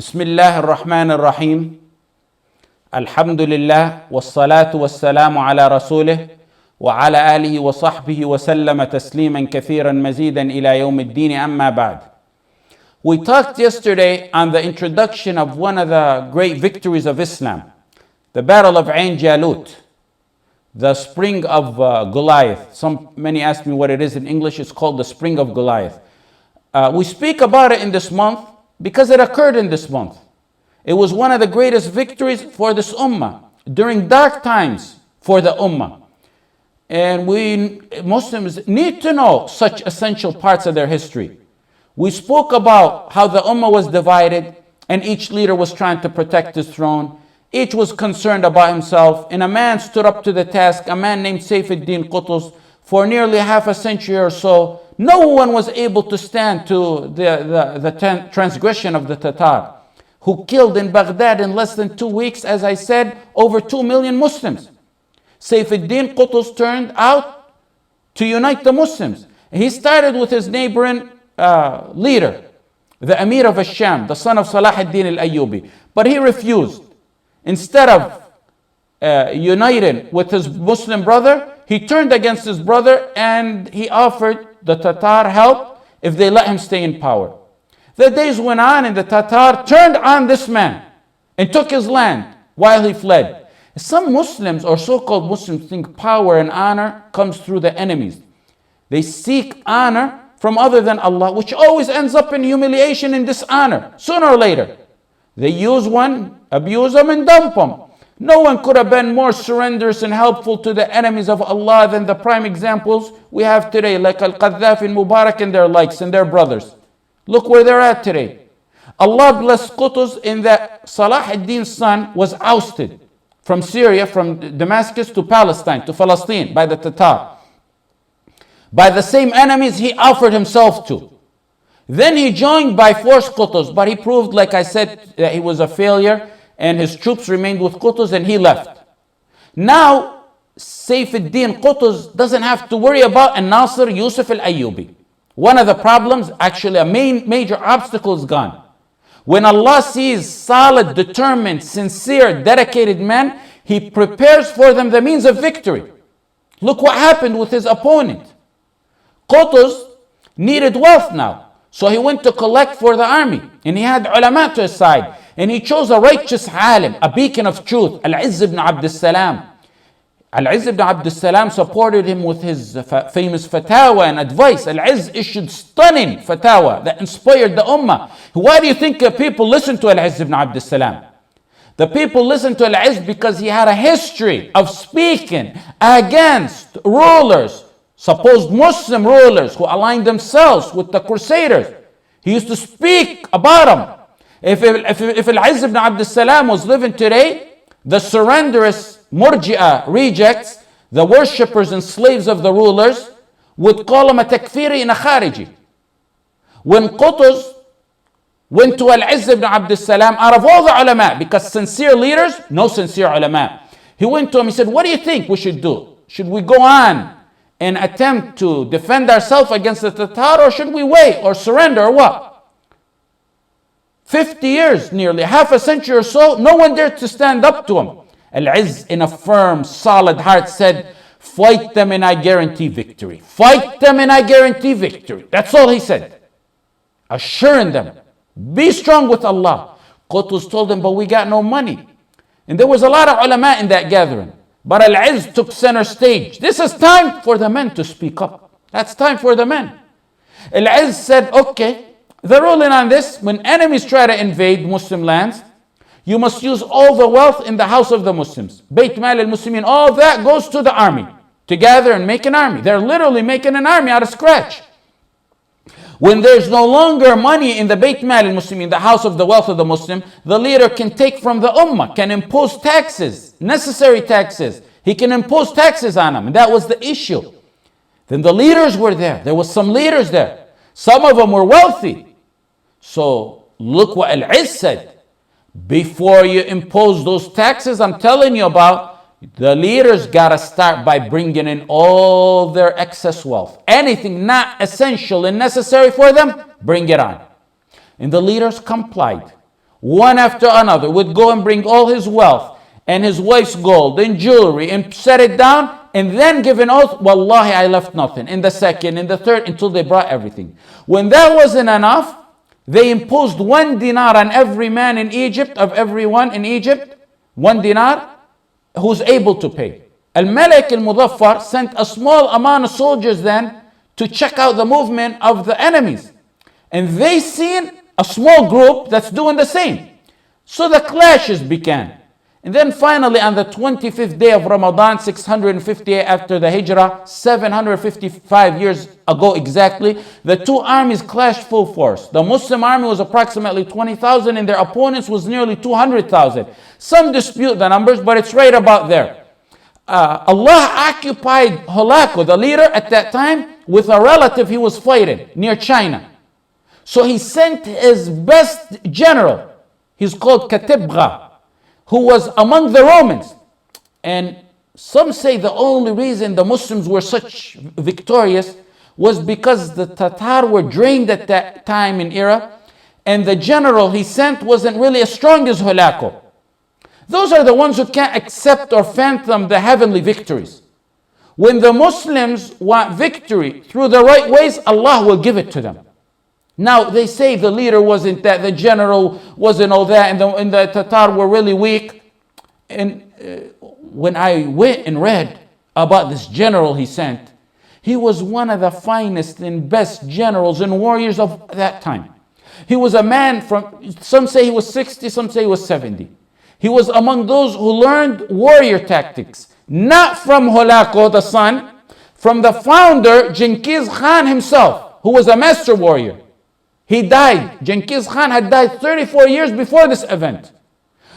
بسم الله الرحمن الرحيم الحمد لله والصلاة والسلام على رسوله وعلى آله وصحبه وسلم تسليما كثيرا مزيدا إلى يوم الدين أما بعد. We talked yesterday on the introduction of one of the great victories of Islam, the Battle of Jālūt, the Spring of Goliath. Many ask me what it is in English. It's called the Spring of Goliath. We speak about it in this month because it occurred in this month. It was one of the greatest victories for this ummah during dark times for the ummah. And we Muslims need to know such essential parts of their history. We spoke about how the ummah was divided and each leader was trying to protect his throne. Each was concerned about himself, and a man stood up to the task, a man named Sayf-ud-Din Qutuz. For nearly half a century or so, no one was able to stand to the transgression of the Tatar, who killed in Baghdad in less than 2 weeks, as I said, over 2 million Muslims. Sayf-ud-Din Qutuz turned out to unite the Muslims. He started with his neighboring leader, the Emir of Sham, the son of Salah ad-Din al-Ayyubi. But he refused. Instead of uniting with his Muslim brother, he turned against his brother and he offered the Tatar help if they let him stay in power. The days went on and the Tatar turned on this man and took his land while he fled. Some Muslims or so-called Muslims think power and honor comes through the enemies. They seek honor from other than Allah, which always ends up in humiliation and dishonor, sooner or later. They use one, abuse them, and dump them. No one could have been more surrenderous and helpful to the enemies of Allah than the prime examples we have today, like Al-Qaddafi and Mubarak and their likes and their brothers. Look where they're at today. Allah blessed Qutuz in that Salah ad-Din's son was ousted from Syria, from Damascus to Palestine, to Palestine by the Tatar, by the same enemies he offered himself to. Then he joined by force Qutuz, but he proved, like I said, that he was a failure, and his troops remained with Qutuz and he left. Now, Sayf-ud-Din Qutuz doesn't have to worry about Nasr Yusuf al-Ayyubi. One of the problems, actually a major obstacle, is gone. When Allah sees solid, determined, sincere, dedicated men, He prepares for them the means of victory. Look what happened with his opponent. Qutuz needed wealth now. So he went to collect for the army, and he had ulama to his side, and he chose a righteous alim, a beacon of truth, Al-Izz ibn Abd as-Salam. Al-Izz ibn Abd as-Salam supported him with his famous fatwa and advice. Al-Izz issued stunning fatwa that inspired the ummah. Why do you think people listen to Al-Izz ibn Abd as-Salam? The people listened to Al-Izz because he had a history of speaking against rulers, supposed Muslim rulers who aligned themselves with the Crusaders. He used to speak about them. If Al-Izz ibn Abd as-Salam was living today, the surrenderous Murji'ah rejects, the worshippers and slaves of the rulers, would call him a takfiri and a khariji. When Qutuz went to Al-Izz ibn Abd as-Salam, out of all the ulama, because sincere leaders, no sincere ulama, he went to him, he said, what do you think we should do? Should we go on and attempt to defend ourselves against the Tatar, or should we wait or surrender, or what? 50 years, nearly half a century or so, no one dared to stand up to him. Al-Izz, in a firm, solid heart, said, fight them and I guarantee victory. Fight them and I guarantee victory. That's all he said. Assuring them, be strong with Allah. Qutuz told them, but we got no money. And there was a lot of ulama in that gathering. But Al-Izz took center stage. This is time for the men to speak up. That's time for the men. Al-Izz said, okay, the ruling on this, when enemies try to invade Muslim lands, you must use all the wealth in the house of the Muslims. Bayt Mal al-Muslimin, all that goes to the army to gather and make an army. They're literally making an army out of scratch. When there's no longer money in the Bayt Mal al-Muslimin, the house of the wealth of the Muslim, the leader can take from the ummah, can impose taxes, necessary taxes. He can impose taxes on them, and that was the issue. Then the leaders were there. There was some leaders there. Some of them were wealthy. So look what Al-Izz said. Before you impose those taxes I'm telling you about, the leaders got to start by bringing in all their excess wealth. Anything not essential and necessary for them, bring it on. And the leaders complied. one after another, would go and bring all his wealth and his wife's gold and jewelry and set it down, and then give an oath, Wallahi, I left nothing. In the second, in the third, until they brought everything. When that wasn't enough, they imposed 1 dinar on every man in Egypt, of everyone in Egypt, 1 dinar, who's able to pay. Al-Malik al-Muzaffar sent a small amount of soldiers then to check out the movement of the enemies. And they seen a small group that's doing the same. So the clashes began. And then finally on the 25th day of Ramadan, 658 after the Hijrah, 755 years ago exactly, the two armies clashed full force. The Muslim army was approximately 20,000 and their opponents was nearly 200,000. Some dispute the numbers, but it's right about there. Allah occupied Hulaku, the leader at that time, with a relative he was fighting near China. So he sent his best general, he's called Katibgha, who was among the Romans. And some say the only reason the Muslims were such victorious was because the Tatar were drained at that time in era, and the general he sent wasn't really as strong as Hulaku. Those are the ones who can't accept or fathom the heavenly victories. When the Muslims want victory through the right ways, Allah will give it to them. Now, they say the leader wasn't that, the general wasn't all that, and the Tatar were really weak. And when I went and read about this general he sent, he was one of the finest and best generals and warriors of that time. He was a man from, some say he was 60, some say he was 70. He was among those who learned warrior tactics, not from Hulaku, the son, from the founder, Genghis Khan himself, who was a master warrior. He died. Genghis Khan had died 34 years before this event.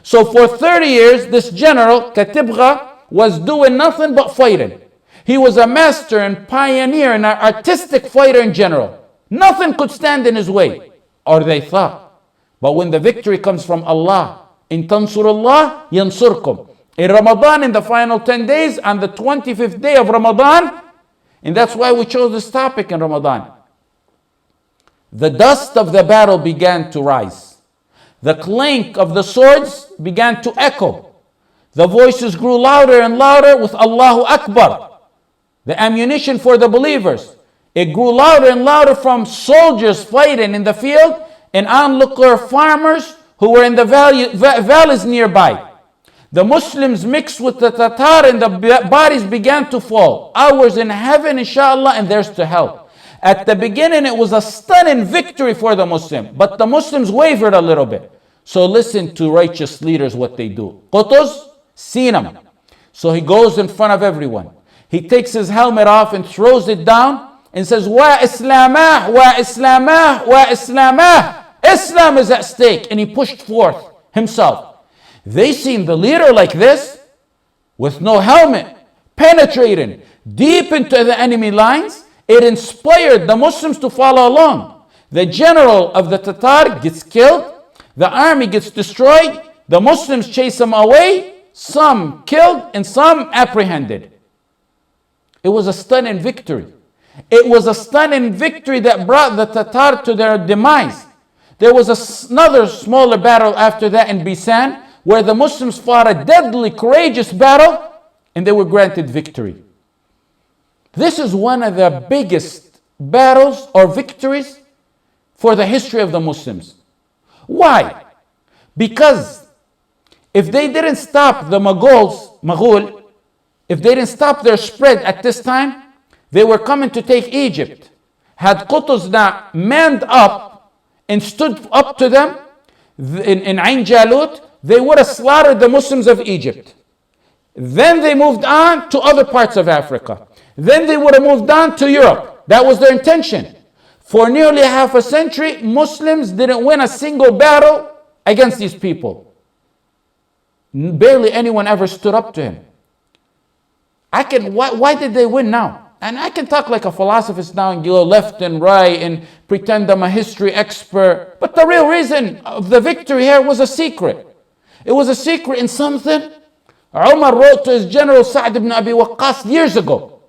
So for 30 years, this general, Katibgha, was doing nothing but fighting. He was a master and pioneer and an artistic fighter in general. Nothing could stand in his way, or they thought. But when the victory comes from Allah, in tansurullah, yansurkum. In Ramadan, in the final 10 days, on the 25th day of Ramadan, and that's why we chose this topic in Ramadan. The dust of the battle began to rise. The clink of the swords began to echo. The voices grew louder and louder with Allahu Akbar, the ammunition for the believers. It grew louder and louder from soldiers fighting in the field and onlooker farmers who were in the valleys nearby. The Muslims mixed with the Tatar and the bodies began to fall. Ours in heaven, inshallah, and theirs to hell. At the beginning, it was a stunning victory for the Muslim, but the Muslims wavered a little bit. So listen to righteous leaders what they do. Qutuz, seen him. So he goes in front of everyone. He takes his helmet off and throws it down and says, Wa Islamah, wa Islamah, wa Islamah. Islam is at stake. And he pushed forth himself. They seen the leader like this, with no helmet, penetrating deep into the enemy lines. It inspired the Muslims to follow along. The general of the Tatar gets killed. The army gets destroyed. The Muslims chase him away. Some killed and some apprehended. It was a stunning victory. It was a stunning victory that brought the Tatar to their demise. There was another smaller battle after that in Bisan, where the Muslims fought a deadly, courageous battle, and they were granted victory. This is one of the biggest battles or victories for the history of the Muslims. Why? Because if they didn't stop the Mughal, if they didn't stop their spread at this time, they were coming to take Egypt. Had Qutuz not manned up and stood up to them in Ain Jālūt, they would have slaughtered the Muslims of Egypt. Then they moved on to other parts of Africa. Then they would have moved on to Europe. That was their intention. For nearly half a century, Muslims didn't win a single battle against these people. Barely anyone ever stood up to him. Why did they win now? And I can talk like a philosophist now and go left and right and pretend I'm a history expert. But the real reason of the victory here was a secret. It was a secret in something Umar wrote to his general Sa'd ibn Abi Waqqas years ago.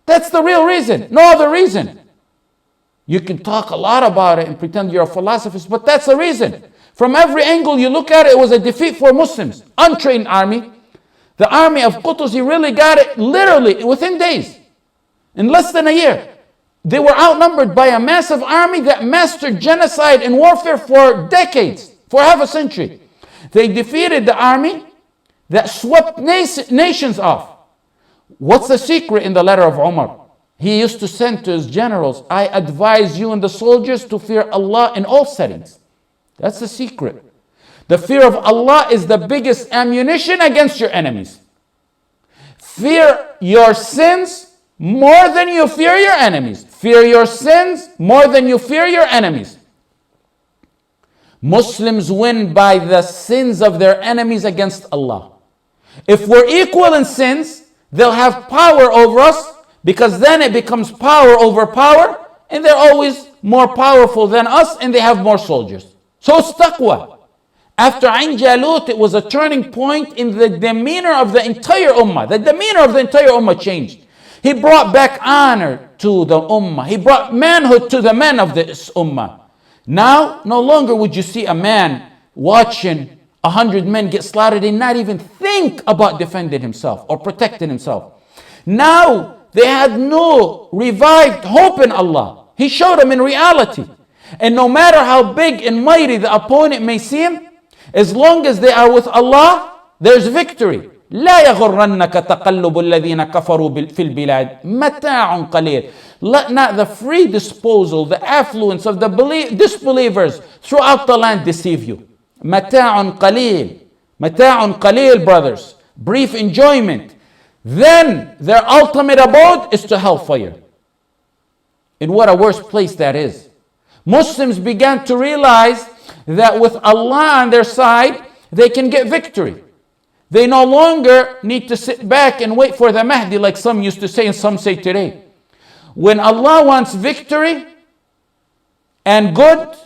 That's the real reason, no other reason. You can talk a lot about it and pretend you're a philosophist, but that's the reason. From every angle you look at it, it was a defeat for Muslims. Untrained army. The army of Qutuz, really got it literally within days. In less than a year. They were outnumbered by a massive army that mastered genocide and warfare for decades, for half a century. They defeated the army that swept nations off. What's the secret in the letter of Umar? He used to send to his generals, I advise you and the soldiers to fear Allah in all settings. That's the secret. The fear of Allah is the biggest ammunition against your enemies. Fear your sins more than you fear your enemies. Fear your sins more than you fear your enemies. Muslims win by the sins of their enemies against Allah. If we're equal in sins, they'll have power over us, because then it becomes power over power, and they're always more powerful than us, and they have more soldiers. So it's taqwa. After Ain Jālūt, it was a turning point in the demeanor of the entire ummah. The demeanor of the entire ummah changed. He brought back honor to the ummah. He brought manhood to the men of this ummah. Now, no longer would you see a man watching 100 men get slaughtered and not even think about defending himself or protecting himself. Now, they had no revived hope in Allah. He showed them in reality. And no matter how big and mighty the opponent may seem, as long as they are with Allah, there's victory. لا يغرنك تقلب الذين كفروا في البلاد متاع قليل. Let not the free disposal, the affluence of the disbelievers throughout the land deceive you. متاع قليل. متاع قليل, brothers. Brief enjoyment. Then their ultimate abode is to hellfire. And what a worse place that is. Muslims began to realize that with Allah on their side, they can get victory. They no longer need to sit back and wait for the Mahdi like some used to say and some say today. When Allah wants victory and good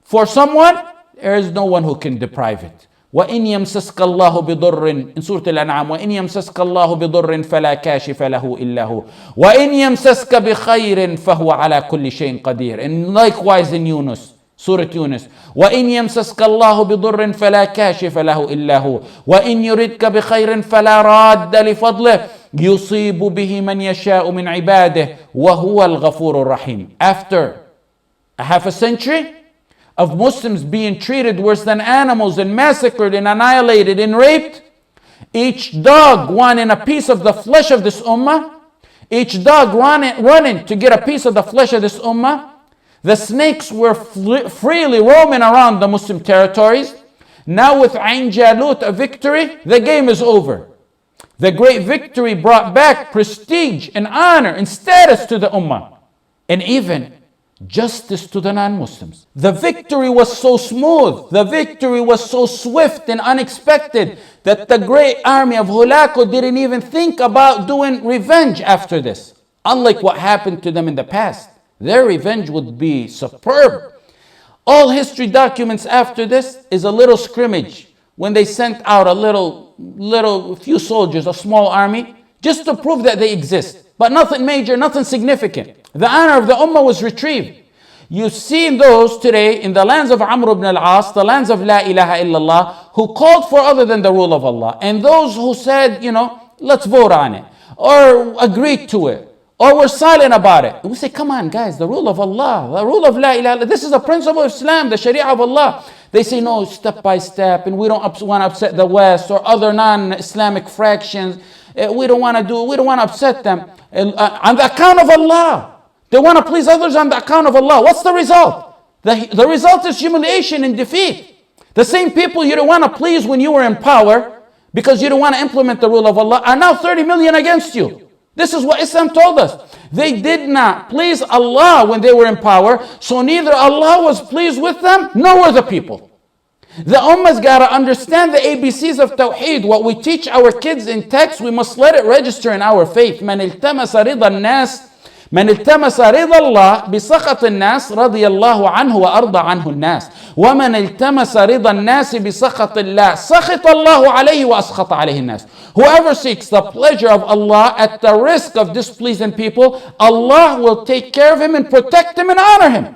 for someone, there is no one who can deprive it. وَإِنْ يَمْسَسْكَ اللَّهُ بِضُرٍّ in Surah Al-An'am, وَإِنْ يَمْسَسْكَ اللَّهُ بِضُرٍّ فَلَا كَاشِفَ لَهُ إِلَّا هُ وَإِنْ يَمْسَسْكَ بِخَيْرٍ فَهُوَ عَلَى كُلِّ شَيْءٍ قَدِيرٌ. And likewise in Yunus, Surah Yunus, وَإِنْ يَمْسَسْكَ اللَّهُ بِضُرٍّ فَلَا كَاشِفَ لَهُ إِلَّا هُ وَإِنْ يُرِدْكَ بِخَيْرٍ فَلَا رَادَّ لِفَضْلِهِ يُصِيبُ بِهِ مَنْ يَشَاءُ مِنْ عِبَادِهِ وَهُوَ الْغَفُورُ الرَّحِيمُ. After a half a century of Muslims being treated worse than animals and massacred and annihilated and raped, each dog wanting a piece of the flesh of this ummah, each dog running to get a piece of the flesh of this ummah, the snakes were freely roaming around the Muslim territories. Now with Ain Jālūt, a victory, the game is over. The great victory brought back prestige and honor and status to the ummah, and even justice to the non-Muslims. The victory was so smooth, the victory was so swift and unexpected that the great army of Hulaku didn't even think about doing revenge after this. Unlike what happened to them in the past, their revenge would be superb. All history documents after this is a little scrimmage when they sent out a few soldiers, a small army, just to prove that they exist. But nothing major, nothing significant. The honor of the ummah was retrieved. You see those today in the lands of Amr ibn al-As, the lands of La ilaha illallah, who called for other than the rule of Allah. And those who said, let's vote on it, or agreed to it, or we're silent about it. We say, come on guys, the rule of Allah, the rule of La ilaha illallah, this is a principle of Islam, the Sharia of Allah. They say, no, step by step, and we don't want to upset the West or other non-Islamic fractions. We don't want to upset them. On the account of Allah. They want to please others on the account of Allah. What's the result? The result is humiliation and defeat. The same people you didn't want to please when you were in power, because you didn't want to implement the rule of Allah, are now 30 million against you. This is what Islam told us. They did not please Allah when they were in power, so neither Allah was pleased with them, nor were the people. The ummah's got to understand the ABCs of Tawheed. What we teach our kids in text, we must let it register in our faith. من التمس رضا الناس من التمس رضا الله بسخط الناس رضي الله عنه وأرضى عنه الناس ومن التمس رضا الناس بسخط الله سخط الله عليه وأسخط عليه الناس. Whoever seeks the pleasure of Allah at the risk of displeasing people, Allah will take care of him and protect him and honor him.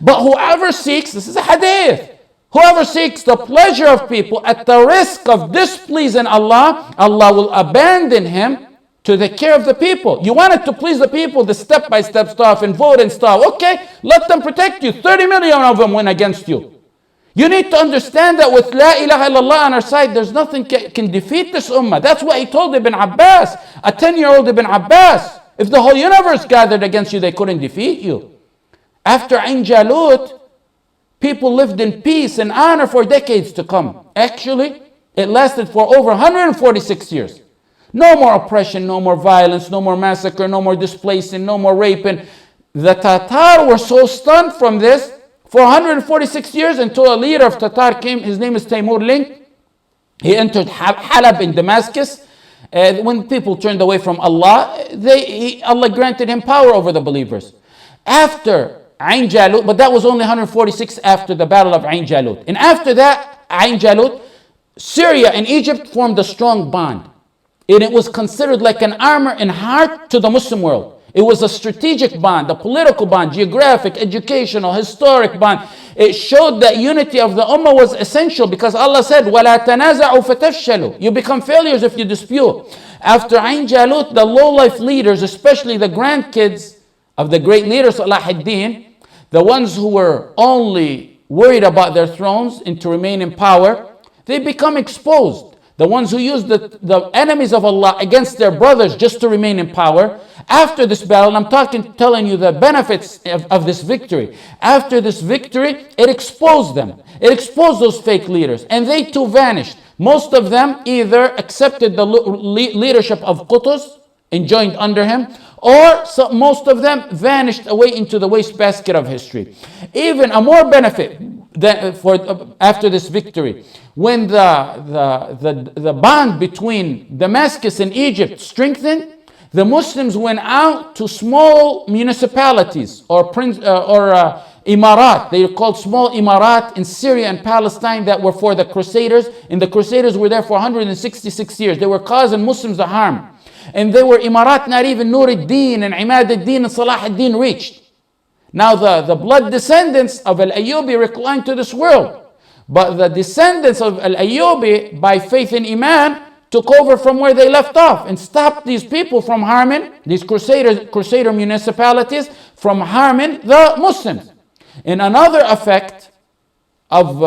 But whoever seeks, this is a hadith, whoever seeks the pleasure of people at the risk of displeasing Allah, Allah will abandon him to the care of the people. You wanted to please the people, the step-by-step stuff and vote and stuff. Okay, let them protect you. 30 million of them went against you. You need to understand that with La ilaha illallah on our side, there's nothing can defeat this ummah. That's what he told Ibn Abbas, a 10-year-old Ibn Abbas. If the whole universe gathered against you, they couldn't defeat you. After Jālūt, people lived in peace and honor for decades to come. Actually, it lasted for over 146 years. No more oppression, no more violence, no more massacre, no more displacing, no more raping. The Tatar were so stunned from this for 146 years until a leader of Tatar came. His name is Timur Lenk. He entered Halab in Damascus. When people turned away from Allah, Allah granted him power over the believers. After Jālūt, but that was only 146 after the battle of Jālūt. And after that, Jālūt, Syria and Egypt formed a strong bond. And it was considered like an armor and heart to the Muslim world. It was a strategic bond, a political bond, geographic, educational, historic bond. It showed that unity of the ummah was essential because Allah said, وَلَا تَنَازَعُوا فَتَفْشَلُوا. You become failures if you dispute. After Jālūt, the low-life leaders, especially the grandkids of the great leader Salah ad-Din, the ones who were only worried about their thrones and to remain in power, they become exposed. The ones who used the enemies of Allah against their brothers just to remain in power. After this battle, I'm telling you the benefits of this victory. After this victory, it exposed them. It exposed those fake leaders. And they too vanished. Most of them either accepted the leadership of Qutuz and joined under him, or most of them vanished away into the wastebasket of history. Even a more benefit after this victory, when the bond between Damascus and Egypt strengthened, the Muslims went out to small municipalities or imarat. They were called small imarat in Syria and Palestine that were for the Crusaders. And the Crusaders were there for 166 years. They were causing Muslims the harm. And they were imarat not even Nur ad-Din and Imad ad-Din and Salah ad-Din reached. Now the blood descendants of Al-Ayyubi reclined to this world. But the descendants of Al-Ayyubi, by faith in Iman, took over from where they left off and stopped these people from harming, these crusader municipalities, from harming the Muslims. And another effect of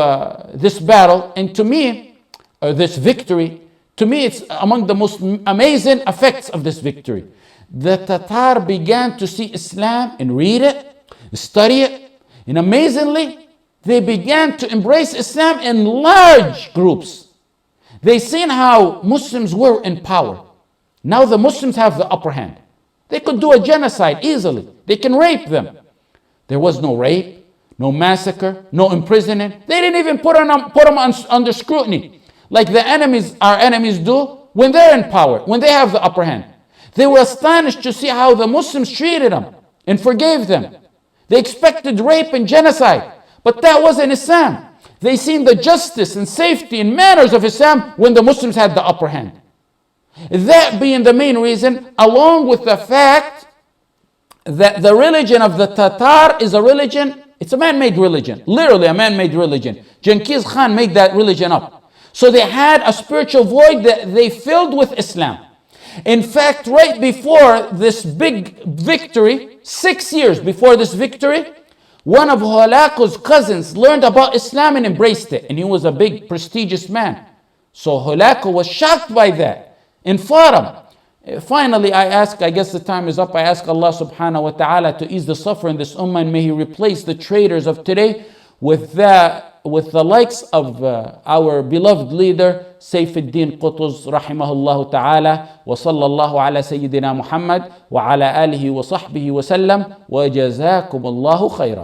this battle, and to me, this victory, to me it's among the most amazing effects of this victory. The Tatar began to see Islam and read it, study it, and amazingly, they began to embrace Islam in large groups. They seen how Muslims were in power. Now the Muslims have the upper hand. They could do a genocide easily. They can rape them. There was no rape, no massacre, no imprisoning. They didn't even put them under scrutiny like our enemies do when they're in power, when they have the upper hand. They were astonished to see how the Muslims treated them and forgave them. They expected rape and genocide, but that wasn't Islam. They seen the justice and safety and manners of Islam when the Muslims had the upper hand. That being the main reason, along with the fact that the religion of the Tatar is a religion, it's a man-made religion, literally a man-made religion. Genghis Khan made that religion up. So they had a spiritual void that they filled with Islam. In fact, right before this big victory, 6 years before this victory, one of Hulaku's cousins learned about Islam and embraced it. And he was a big, prestigious man. So Hulaku was shocked by that and fought him. Finally, I guess the time is up. I ask Allah subhanahu wa ta'ala to ease the suffering in this ummah, and may He replace the traitors of today with the likes of our beloved leader, Sayfuddin Qutuz, rahimahullah ta'ala, wa sallallahu ala Sayyidina Muhammad, wa ala alihi wa sahbihi wa sallam, wa jazakum Allahu khayran.